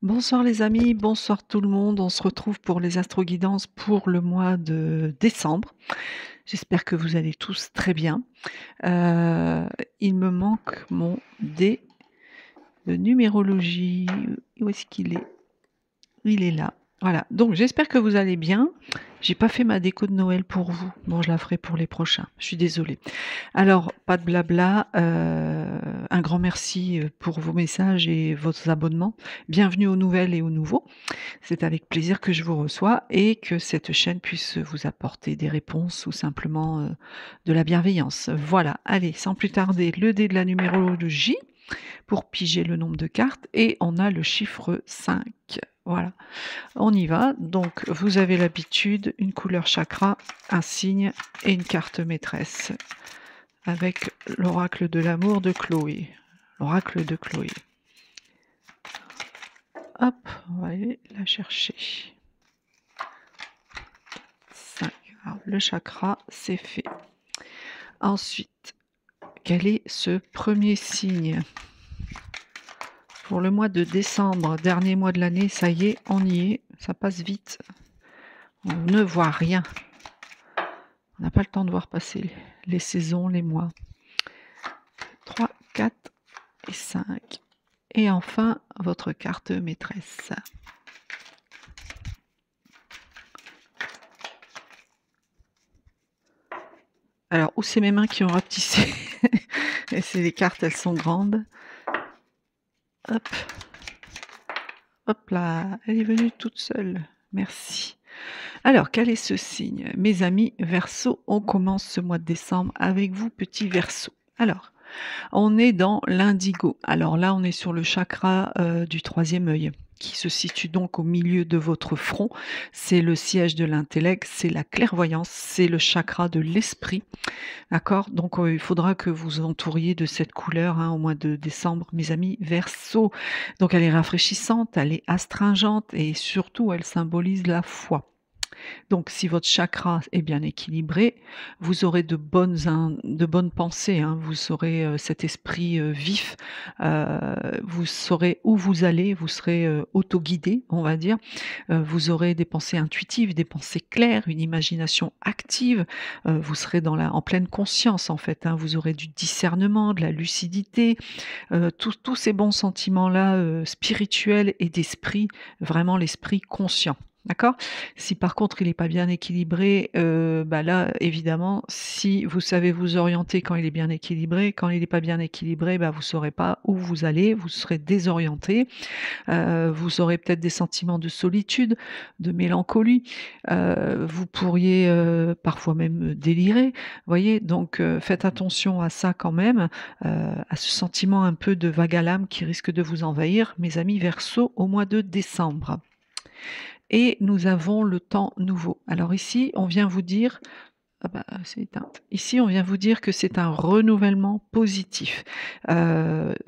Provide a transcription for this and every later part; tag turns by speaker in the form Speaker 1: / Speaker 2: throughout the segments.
Speaker 1: Bonsoir les amis, bonsoir tout le monde. On se retrouve pour les astroguidances pour le mois de décembre. J'espère que vous allez tous très bien. Heu, il me manque mon dé de numérologie. Où est-ce qu'il est? Il est là. Voilà, donc j'espère que vous allez bien. J'ai pas fait ma déco de Noël pour vous. Bon, je la ferai pour les prochains. Je suis désolée. Alors, pas de blabla, un grand merci, pour vos messages et vos abonnements. Bienvenue aux nouvelles et aux nouveaux. C'est avec plaisir que je vous reçois et que cette chaîne puisse vous apporter des réponses ou simplement, de la bienveillance. Voilà, allez, sans plus tarder, le dé de la numérologie pour piger le nombre de cartes et on a le chiffre 5. Voilà, on y va. Donc vous avez l'habitude, une couleur chakra, un signe et une carte maîtresse avec l'oracle de l'amour de Chloé. L'oracle de Chloé. Hop, on va aller la chercher. 5. Alors, le chakra, c'est fait. Ensuite, quel est ce premier signe? Pour le mois de décembre, dernier mois de l'année, ça y est, on y est, ça passe vite. On ne voit rien. On n'a pas le temps de voir passer les saisons, les mois. 3, 4 et 5. Et enfin, votre carte maîtresse. Alors, où c'est mes mains qui ont rapetissé? Et c'est les cartes, elles sont grandes. Hop. Hop là, elle est venue toute seule. Merci. Alors, quel est ce signe? Mes amis Verseau, on commence ce mois de décembre avec vous, petit Verseau. Alors, on est dans l'indigo. Alors là, on est sur le chakra du troisième œil, qui se situe donc au milieu de votre front. C'est le siège de l'intellect, c'est la clairvoyance, c'est le chakra de l'esprit. D'accord? Donc il faudra que vous entouriez de cette couleur, hein, au mois de décembre, mes amis Verseau. Donc elle est rafraîchissante, elle est astringente et surtout elle symbolise la foi. Donc si votre chakra est bien équilibré, vous aurez de bonnes pensées, hein, vous aurez, cet esprit, vif, vous saurez où vous allez, vous serez, autoguidé, on va dire. Vous aurez des pensées intuitives, des pensées claires, une imagination active, vous serez en pleine conscience en fait, hein. Vous aurez du discernement, de la lucidité, tous ces bons sentiments-là, spirituels et d'esprit, vraiment l'esprit conscient. D'accord? Si par contre il est pas bien équilibré, bah là évidemment si vous savez vous orienter quand il est bien équilibré, quand il est pas bien équilibré, bah vous saurez pas où vous allez, vous serez désorienté, vous aurez peut-être des sentiments de solitude, de mélancolie, vous pourriez, parfois même, délirer, voyez? Donc faites attention à ça quand même, à ce sentiment un peu de vague à l'âme qui risque de vous envahir, mes amis Verseau, au mois de décembre. Et nous avons le temps nouveau. Alors ici, on vient vous dire ah bah, c'est éteinte. Ici, on vient vous dire que c'est un renouvellement positif.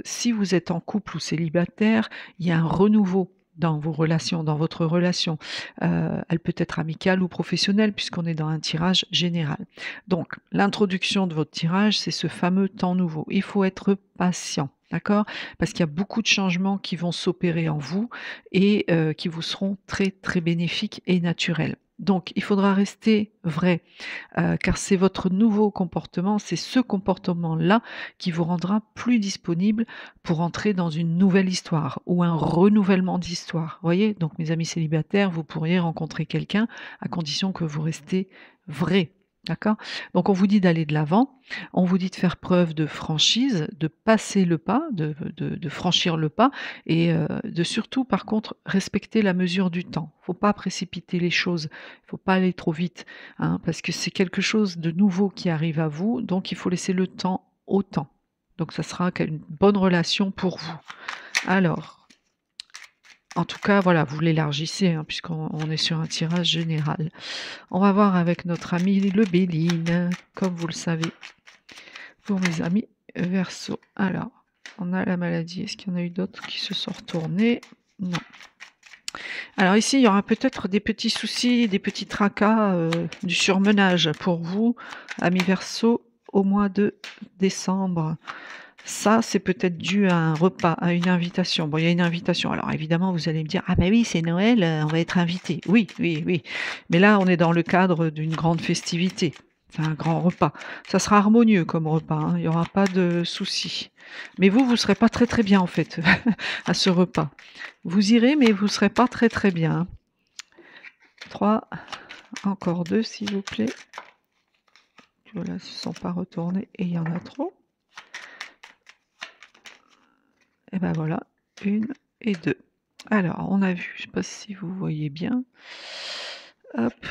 Speaker 1: Si vous êtes en couple ou célibataire, il y a un renouveau dans vos relations, dans votre relation. Elle peut être amicale ou professionnelle puisqu'on est dans un tirage général. Donc, l'introduction de votre tirage, c'est ce fameux temps nouveau. Il faut être patient. D'accord? Parce qu'il y a beaucoup de changements qui vont s'opérer en vous et qui vous seront très, très bénéfiques et naturels. Donc il faudra rester vrai, car c'est votre nouveau comportement, c'est ce comportement-là qui vous rendra plus disponible pour entrer dans une nouvelle histoire ou un renouvellement d'histoire. Voyez? Donc mes amis célibataires, vous pourriez rencontrer quelqu'un à condition que vous restez vrai. D'accord? Donc on vous dit d'aller de l'avant, on vous dit de faire preuve de franchise, de passer le pas, de franchir le pas et de surtout par contre respecter la mesure du temps. Faut pas précipiter les choses, il faut pas aller trop vite, hein, parce que c'est quelque chose de nouveau qui arrive à vous, donc il faut laisser le temps au temps. Donc ça sera une bonne relation pour vous. Alors, en tout cas, voilà, vous l'élargissez, hein, puisqu'on est sur un tirage général. On va voir avec notre ami le Béline, comme vous le savez, pour mes amis Verseau. Alors, on a la maladie. Est-ce qu'il y en a eu d'autres qui se sont retournés? Non. Alors ici, il y aura peut-être des petits soucis, des petits tracas, du surmenage pour vous, amis Verseau, au mois de décembre. Ça, c'est peut-être dû à un repas, à une invitation. Bon, il y a une invitation. Alors évidemment, vous allez me dire: «Ah bah oui, c'est Noël, on va être invité». Oui, oui, oui. Mais là, on est dans le cadre d'une grande festivité. C'est un grand repas. Ça sera harmonieux comme repas, hein, il y aura pas de souci. Mais vous, vous serez pas très, très bien en fait, à ce repas. Vous irez, mais vous serez pas très, très bien, hein. 3, encore 2 s'il vous plaît. Voilà, ils se sont pas retournés et il y en a trop. Et ben voilà, 1 et 2. Alors, on a vu, je sais pas si vous voyez bien. Hop,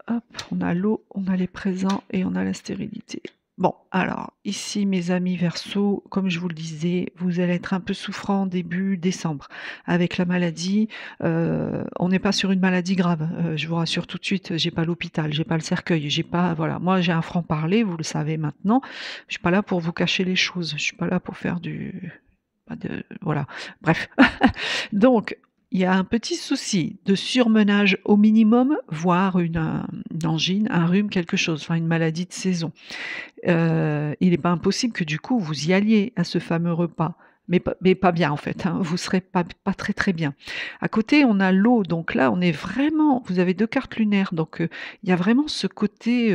Speaker 1: hop, on a l'eau, on a les présents et on a la stérilité. Bon, alors ici mes amis Verseau, comme je vous le disais, vous allez être un peu souffrant début décembre avec la maladie. On n'est pas sur une maladie grave, je vous rassure tout de suite, j'ai pas l'hôpital, j'ai pas le cercueil, j'ai pas voilà, moi j'ai un franc-parler, vous le savez maintenant. Je suis pas là pour vous cacher les choses, je suis pas là pour faire du pas de voilà, bref. Donc, il y a un petit souci de surmenage au minimum, voire une angine, un rhume, quelque chose, enfin une maladie de saison. Il n'est pas impossible que du coup vous y alliez à ce fameux repas, mais pas bien en fait, hein, vous serez pas très, très bien. À côté, on a l'eau, donc là, on est vraiment vous avez 2 cartes lunaires, donc il y a vraiment ce côté,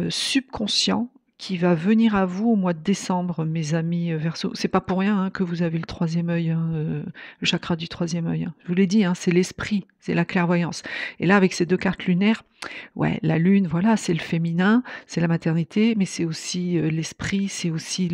Speaker 1: subconscient qui va venir à vous au mois de décembre, mes amis, Verseau. C'est pas pour rien, hein, que vous avez le troisième œil, hein, le chakra du troisième œil, hein. Je vous l'ai dit, hein, c'est l'esprit, c'est la clairvoyance et là, avec ces 2 cartes lunaires, ouais, la lune, voilà, c'est le féminin, c'est la maternité, mais c'est aussi, l'esprit, c'est aussi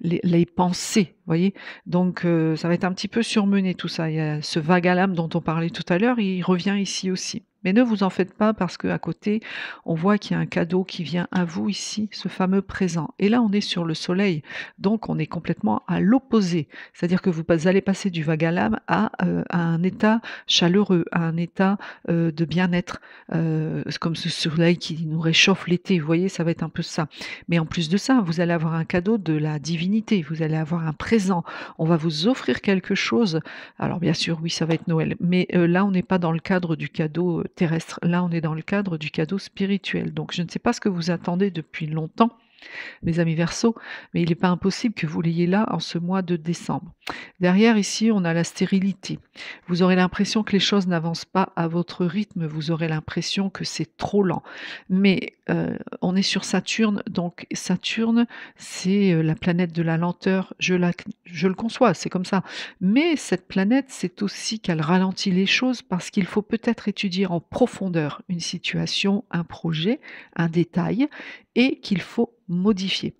Speaker 1: les pensées, voyez? Donc ça va être un petit peu surmené tout ça. Il y a ce vague à l'âme dont on parlait tout à l'heure, il revient ici aussi. Mais ne vous en faites pas parce qu'à côté, on voit qu'il y a un cadeau qui vient à vous ici, ce fameux présent. Et là, on est sur le soleil, donc on est complètement à l'opposé. C'est-à-dire que vous allez passer du vague à l'âme à un état chaleureux, à un état, de bien-être, c'est comme ce soleil qui nous réchauffe l'été, vous voyez? Ça va être un peu ça. Mais en plus de ça, vous allez avoir un cadeau de la divinité, vous allez avoir un présent. On va vous offrir quelque chose. Alors bien sûr, oui, ça va être Noël, mais là, on n'est pas dans le cadre du cadeau, terrestre. Là, on est dans le cadre du cadeau spirituel. Donc je ne sais pas ce que vous attendez depuis longtemps, mes amis Verseaux, mais il n'est pas impossible que vous l'ayez là en ce mois de décembre. Derrière ici, on a la stérilité. Vous aurez l'impression que les choses n'avancent pas à votre rythme, vous aurez l'impression que c'est trop lent. Mais on est sur Saturne, donc Saturne, c'est, la planète de la lenteur, je le conçois, c'est comme ça. Mais cette planète, c'est aussi qu'elle ralentit les choses parce qu'il faut peut-être étudier en profondeur une situation, un projet, un détail et qu'il faut modifier.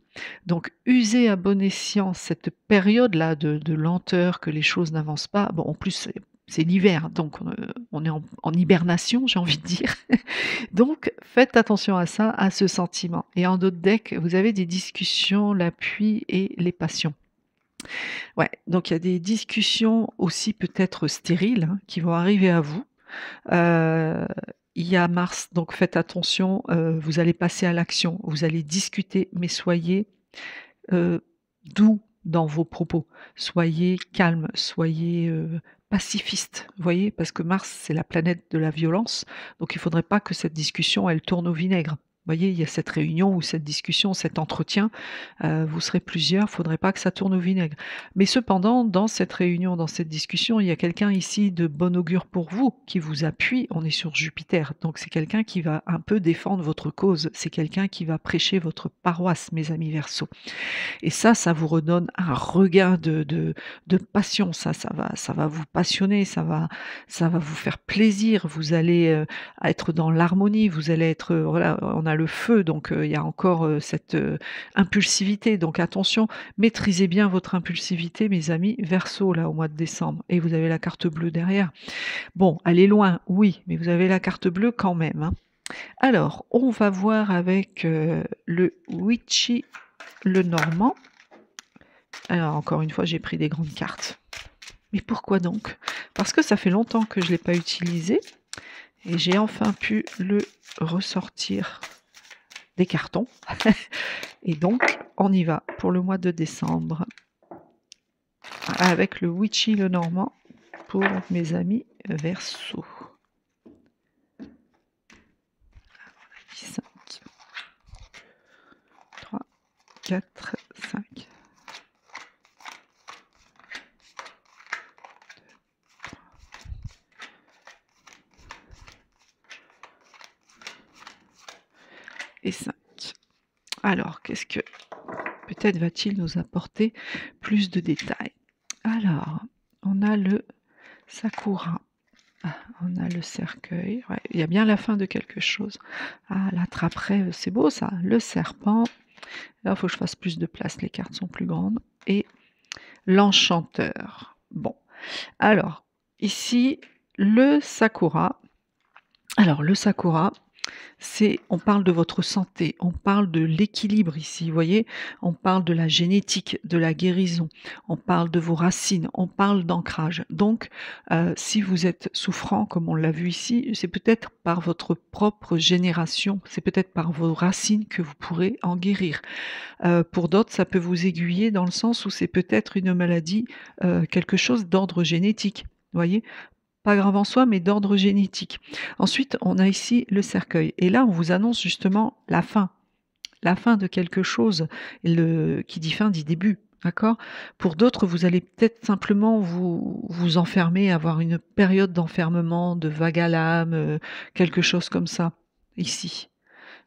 Speaker 1: Donc user à bon escient cette période-là de lenteur, que les choses n'avancent pas. Bon, en plus, c'est l'hiver, donc on est en hibernation, j'ai envie de dire. Donc faites attention à ça, à ce sentiment. Et en d'autres decks, vous avez des discussions, l'appui et les passions. Ouais, donc il y a des discussions aussi peut-être stériles, hein, qui vont arriver à vous. Heu, il y a Mars, donc faites attention, vous allez passer à l'action, vous allez discuter, mais soyez, doux dans vos propos. Soyez calme, soyez, pacifiste, vous voyez? Parce que Mars, c'est la planète de la violence, donc il faudrait pas que cette discussion, elle tourne au vinaigre. Vous voyez, il y a cette réunion ou cette discussion, cet entretien, vous serez plusieurs, faudrait pas que ça tourne au vinaigre. Mais cependant, dans cette réunion, dans cette discussion, il y a quelqu'un ici de bon augure pour vous, qui vous appuie. On est sur Jupiter, donc c'est quelqu'un qui va un peu défendre votre cause. C'est quelqu'un qui va prêcher votre paroisse, mes amis Verseaux. Et ça vous redonne un regain de passion. Ça va vous passionner, ça va vous faire plaisir. Vous allez, être dans l'harmonie, vous allez être, voilà, on a le feu, donc il y a encore, cette, impulsivité. Donc attention, maîtrisez bien votre impulsivité, mes amis Verseau, là, au mois de décembre. Et vous avez la carte bleue derrière. Bon, elle est loin, oui, mais vous avez la carte bleue quand même, hein. Alors, on va voir avec, le Witchy le Normand. Alors encore une fois, j'ai pris des grandes cartes. Mais pourquoi donc? Parce que ça fait longtemps que je ne l'ai pas utilisé et j'ai enfin pu le ressortir des cartons. Et donc, on y va pour le mois de décembre avec le Witchy le Normand pour mes amis Verseau. 5, 3, 4, 5. et 5. Alors, qu'est-ce que... Peut-être va-t-il nous apporter plus de détails. Alors, on a le Sakura. Ah, on a le cercueil. Ouais, il y a bien la fin de quelque chose. Ah, la trappe-rêve, c'est beau ça. Le serpent. Là, il faut que je fasse plus de place. Les cartes sont plus grandes. Et l'enchanteur. Bon. Alors, ici, le Sakura. Alors, le Sakura, on parle de votre santé, on parle de l'équilibre ici, vous voyez, on parle de la génétique, de la guérison, on parle de vos racines, on parle d'ancrage. Donc, si vous êtes souffrant, comme on l'a vu ici, c'est peut-être par votre propre génération, c'est peut-être par vos racines que vous pourrez en guérir. Pour d'autres, ça peut vous aiguiller dans le sens où c'est peut-être une maladie, quelque chose d'ordre génétique, vous voyez? Pas grave en soi, mais d'ordre génétique. Ensuite, on a ici le cercueil et là, on vous annonce justement la fin de quelque chose. Qui dit fin dit début, d'accord? Pour d'autres, vous allez peut-être simplement vous enfermer, avoir une période d'enfermement, de vague à l'âme, quelque chose comme ça, ici.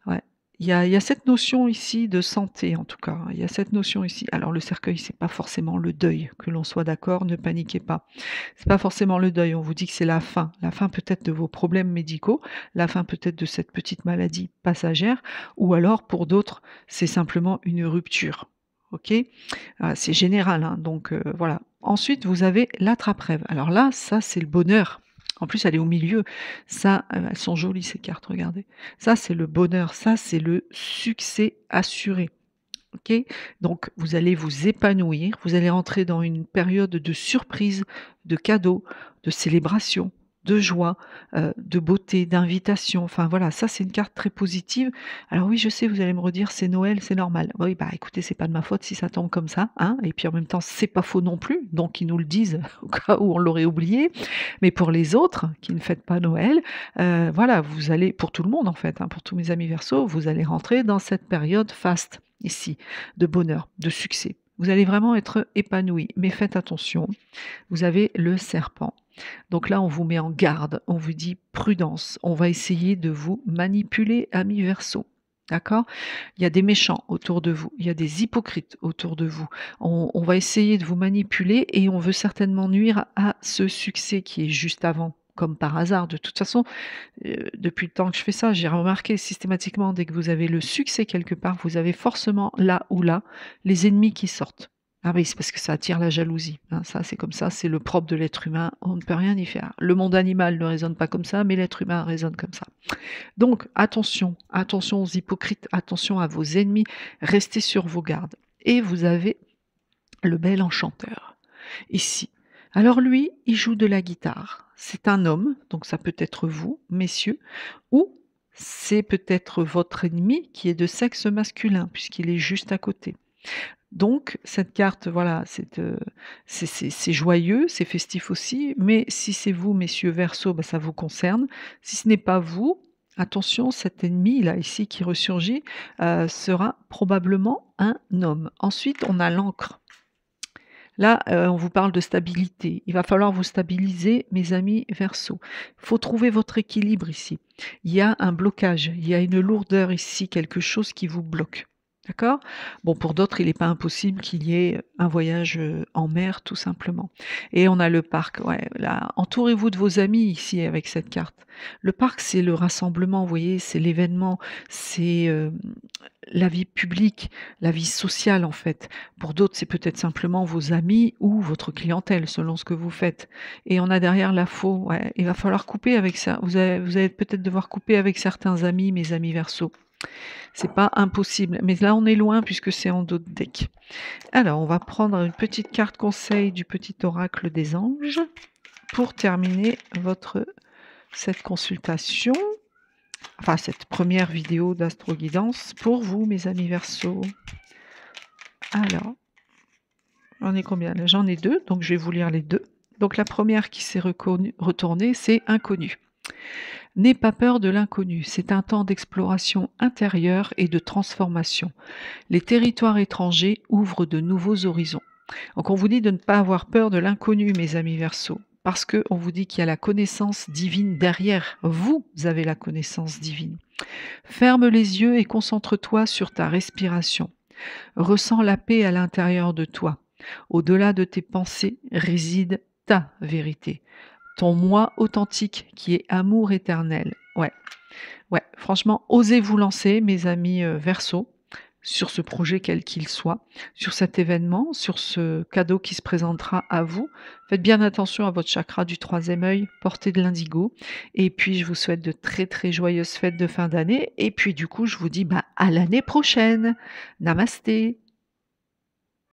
Speaker 1: Ouais. Il y a cette notion ici de santé en tout cas, il y a cette notion ici. Alors le cercueil, c'est pas forcément le deuil, que l'on soit d'accord, ne paniquez pas. C'est pas forcément le deuil, on vous dit que c'est la fin peut-être de vos problèmes médicaux, la fin peut-être de cette petite maladie passagère, ou alors pour d'autres, c'est simplement une rupture. OK? C'est général, hein, donc voilà. Ensuite, vous avez l'attrape-rêve. Alors là, ça c'est le bonheur. En plus, elle est au milieu. Ça, elles sont jolies ces cartes, regardez. Ça, c'est le bonheur, ça, c'est le succès assuré. OK? Donc vous allez vous épanouir, vous allez rentrer dans une période de surprise, de cadeaux, de célébration, de joie, de beauté, d'invitation. Enfin voilà, ça c'est une carte très positive. Alors oui, je sais, vous allez me redire: «C'est Noël, c'est normal». Oui, bah, écoutez, c'est pas de ma faute si ça tombe comme ça, hein, et puis en même temps, c'est pas faux non plus, donc ils nous le disent au cas où on l'aurait oublié. Mais pour les autres qui ne fêtent pas Noël, voilà, vous allez pour tout le monde en fait, hein, pour tous mes amis Verseaux, vous allez rentrer dans cette période faste ici, de bonheur, de succès. Vous allez vraiment être épanoui, mais faites attention, vous avez le serpent. Donc là, on vous met en garde, on vous dit prudence, on va essayer de vous manipuler, amis Verseaux. D'accord? Il y a des méchants autour de vous, il y a des hypocrites autour de vous. On va essayer de vous manipuler et on veut certainement nuire à ce succès qui est juste avant, comme par hasard. De toute façon, depuis le temps que je fais ça, j'ai remarqué systématiquement, dès que vous avez le succès quelque part, vous avez forcément là ou là les ennemis qui sortent. Ah oui, c'est parce que ça attire la jalousie, hein, ça c'est comme ça, c'est le propre de l'être humain, on ne peut rien y faire. Le monde animal ne raisonne pas comme ça, mais l'être humain raisonne comme ça. Donc attention, attention aux hypocrites, attention à vos ennemis, restez sur vos gardes. Et vous avez le bel enchanteur, ici. Alors lui, il joue de la guitare. C'est un homme, donc ça peut être vous, messieurs, ou c'est peut-être votre ennemi qui est de sexe masculin, puisqu'il est juste à côté. Donc cette carte, voilà, c'est joyeux, c'est festif aussi, mais si c'est vous, messieurs Verseaux, bah, ça vous concerne. Si ce n'est pas vous, attention, cet ennemi là, ici, qui ressurgit, sera probablement un homme. Ensuite, on a l'encre. Là, on vous parle de stabilité. Il va falloir vous stabiliser, mes amis Verseaux. Il faut trouver votre équilibre ici. Il y a un blocage, il y a une lourdeur ici, quelque chose qui vous bloque. D'accord? Bon, pour d'autres, il n'est pas impossible qu'il y ait un voyage, en mer, tout simplement. Et on a le parc, ouais, là, entourez-vous de vos amis ici avec cette carte. Le parc, c'est le rassemblement, vous voyez? C'est l'événement, c'est, la vie publique, la vie sociale, en fait. Pour d'autres, c'est peut-être simplement vos amis ou votre clientèle, selon ce que vous faites. Et on a derrière la faux, ouais, il va falloir couper avec ça. Vous allez peut-être devoir couper avec certains amis, mes amis Verseaux. C'est pas impossible, mais là on est loin puisque c'est en dos de deck. Alors, on va prendre une petite carte conseil du petit oracle des anges pour terminer cette consultation, enfin cette première vidéo d'astro-guidance pour vous, mes amis Verseaux. Alors, j'en ai combien là? J'en ai 2, donc je vais vous lire les 2. Donc la première qui s'est retournée, c'est inconnu. N'aie pas peur de l'inconnu, c'est un temps d'exploration intérieure et de transformation. Les territoires étrangers ouvrent de nouveaux horizons. Donc on vous dit de ne pas avoir peur de l'inconnu, mes amis Verseaux, parce qu'on vous dit qu'il y a la connaissance divine derrière. Vous avez la connaissance divine. Ferme les yeux et concentre-toi sur ta respiration. Ressens la paix à l'intérieur de toi. Au-delà de tes pensées réside ta vérité, ton moi authentique qui est amour éternel. Ouais, ouais, franchement, osez vous lancer, mes amis Verseau, sur ce projet quel qu'il soit, sur cet événement, sur ce cadeau qui se présentera à vous. Faites bien attention à votre chakra du troisième œil, portez de l'indigo. Et puis, je vous souhaite de très très joyeuses fêtes de fin d'année. Et puis, du coup, je vous dis bah, à l'année prochaine. Namasté.